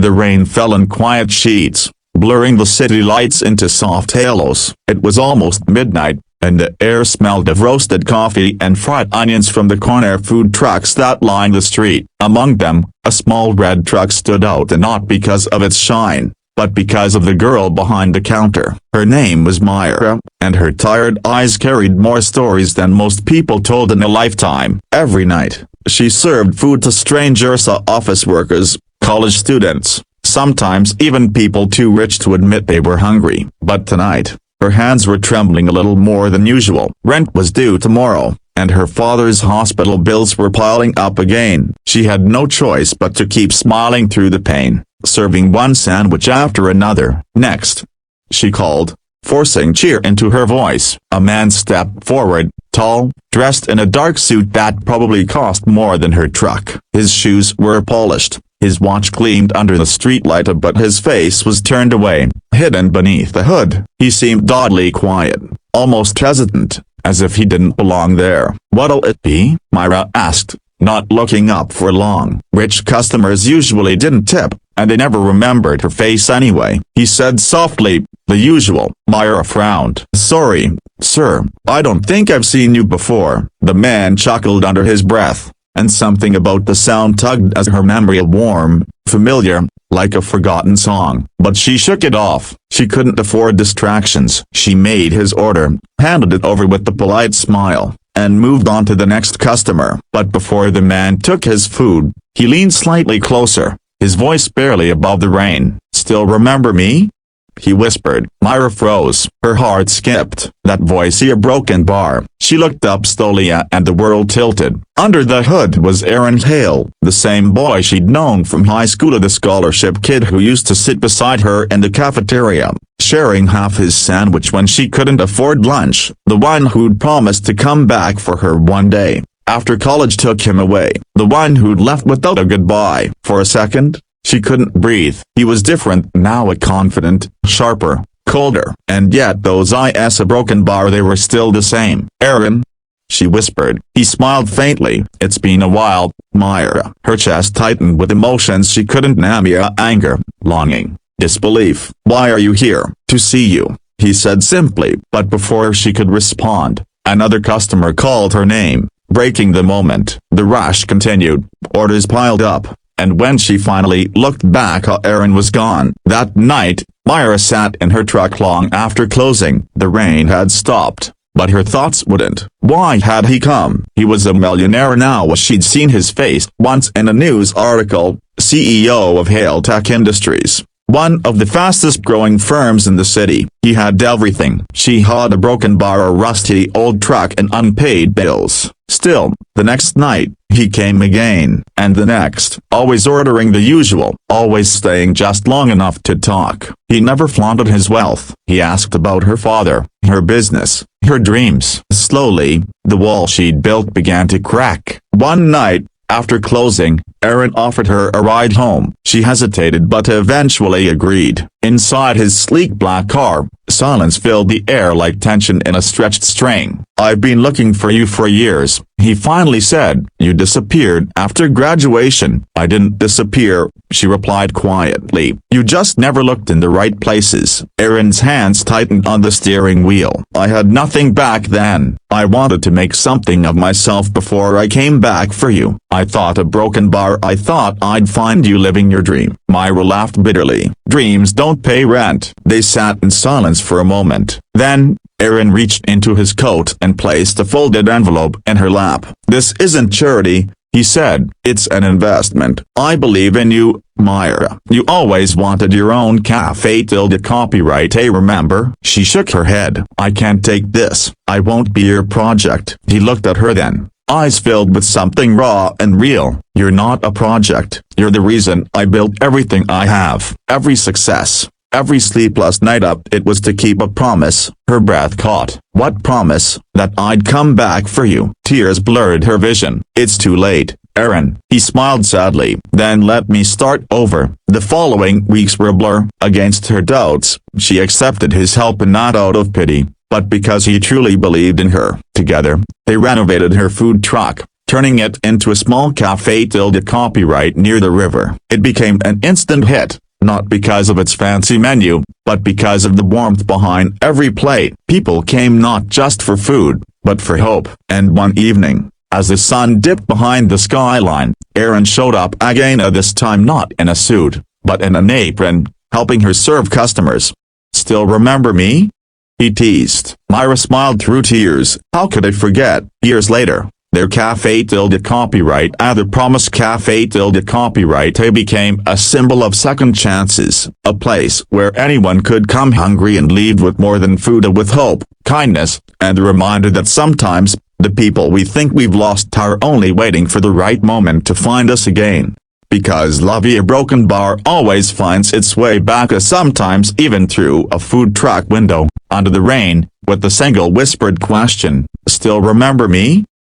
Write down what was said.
The rain fell in quiet sheets, blurring the city lights into soft halos. It was almost midnight, and the air smelled of roasted coffee and fried onions from the corner food trucks that lined the street. Among them, a small red truck stood out, and not because of its shine, but because of the girl behind the counter. Her name was Myra, and her tired eyes carried more stories than most people told in a lifetime. Every night, she served food to strangers, office workers, college students, sometimes even people too rich to admit they were hungry. But tonight, her hands were trembling a little more than usual. Rent was due tomorrow, and her father's hospital bills were piling up again. She had no choice but to keep smiling through the pain, serving one sandwich after another. Next, she called, forcing cheer into her voice. A man stepped forward, tall, dressed in a dark suit that probably cost more than her truck. His shoes were polished, his watch gleamed under the streetlight, but his face was turned away, hidden beneath the hood. He seemed oddly quiet, almost hesitant, as if he didn't belong there. "What'll it be?" Myra asked, not looking up for long. Rich customers usually didn't tip, and they never remembered her face anyway. He said softly, "The usual." Myra frowned. "Sorry, sir, I don't think I've seen you before." The man chuckled under his breath, and something about the sound tugged at her memory, warm, familiar, like a forgotten song. But she shook it off. She couldn't afford distractions. She made his order, handed it over with a polite smile, and moved on to the next customer. But before the man took his food, he leaned slightly closer, his voice barely above the rain. "Still remember me?" he whispered. Myra froze. Her heart skipped. That voice, a broken bar. She looked up slowly and the world tilted. Under the hood was Aaron Hale, the same boy she'd known from high school, the scholarship kid who used to sit beside her in the cafeteria, sharing half his sandwich when she couldn't afford lunch. The one who'd promised to come back for her one day, after college took him away. The one who'd left without a goodbye. For a second, she couldn't breathe. He was different now, a confident, sharper, colder. And yet those eyes, a broken bar, they were still the same. "Aaron?" she whispered. He smiled faintly. "It's been a while, Myra." Her chest tightened with emotions she couldn't name: anger, longing, disbelief. "Why are you here?" "To see you," he said simply. But before she could respond, another customer called her name, breaking the moment. The rush continued. Orders piled up. And when she finally looked back, Aaron was gone. That night, Myra sat in her truck long after closing. The rain had stopped, but her thoughts wouldn't. Why had he come? He was a millionaire now. She'd seen his face once in a news article, CEO of Hale Tech Industries, one of the fastest growing firms in the city. He had everything. She had a broken bar, a rusty old truck, and unpaid bills. Still, the next night, he came again, and the next, always ordering the usual, always staying just long enough to talk. He never flaunted his wealth. He asked about her father, her business, her dreams. Slowly, the wall she'd built began to crack. One night, after closing, Aaron offered her a ride home. She hesitated but eventually agreed. Inside his sleek black car, silence filled the air like tension in a stretched string. "I've been looking for you for years," he finally said. "You disappeared after graduation." "I didn't disappear," she replied quietly. "You just never looked in the right places." Aaron's hands tightened on the steering wheel. "I had nothing back then. I wanted to make something of myself before I came back for you. I thought a broken bar. I thought I'd find you living your dream." Myra laughed bitterly. "Dreams don't pay rent." They sat in silence for a moment. Then, Aaron reached into his coat and placed a folded envelope in her lap. "This isn't charity," he said. "It's an investment. I believe in you, Myra. You always wanted your own cafe. Copyright, remember?" She shook her head. "I can't take this. I won't be your project." He looked at her then, eyes filled with something raw and real. "You're not a project. You're the reason I built everything I have. Every success, every sleepless night up. It was to keep a promise." Her breath caught. "What promise?" "That I'd come back for you." Tears blurred her vision. "It's too late, Aaron." He smiled sadly. "Then let me start over." The following weeks were a blur. Against her doubts, she accepted his help, and not out of pity, but because he truly believed in her. Together, they renovated her food truck, turning it into a small cafe tilde copyright near the river. It became an instant hit, not because of its fancy menu, but because of the warmth behind every plate. People came not just for food, but for hope. And one evening, as the sun dipped behind the skyline, Aaron showed up again, this time not in a suit, but in an apron, helping her serve customers. "Still remember me?" he teased. Myra smiled through tears. How could I forget? Years later, their cafe tilde copyright, the Promise Cafe tilde copyright, became a symbol of second chances, a place where anyone could come hungry and leave with more than food, with hope, kindness, and a reminder that sometimes, the people we think we've lost are only waiting for the right moment to find us again. Because love, a broken bar always finds its way back, sometimes even through a food truck window, under the rain, with the single whispered question, "Still remember me?"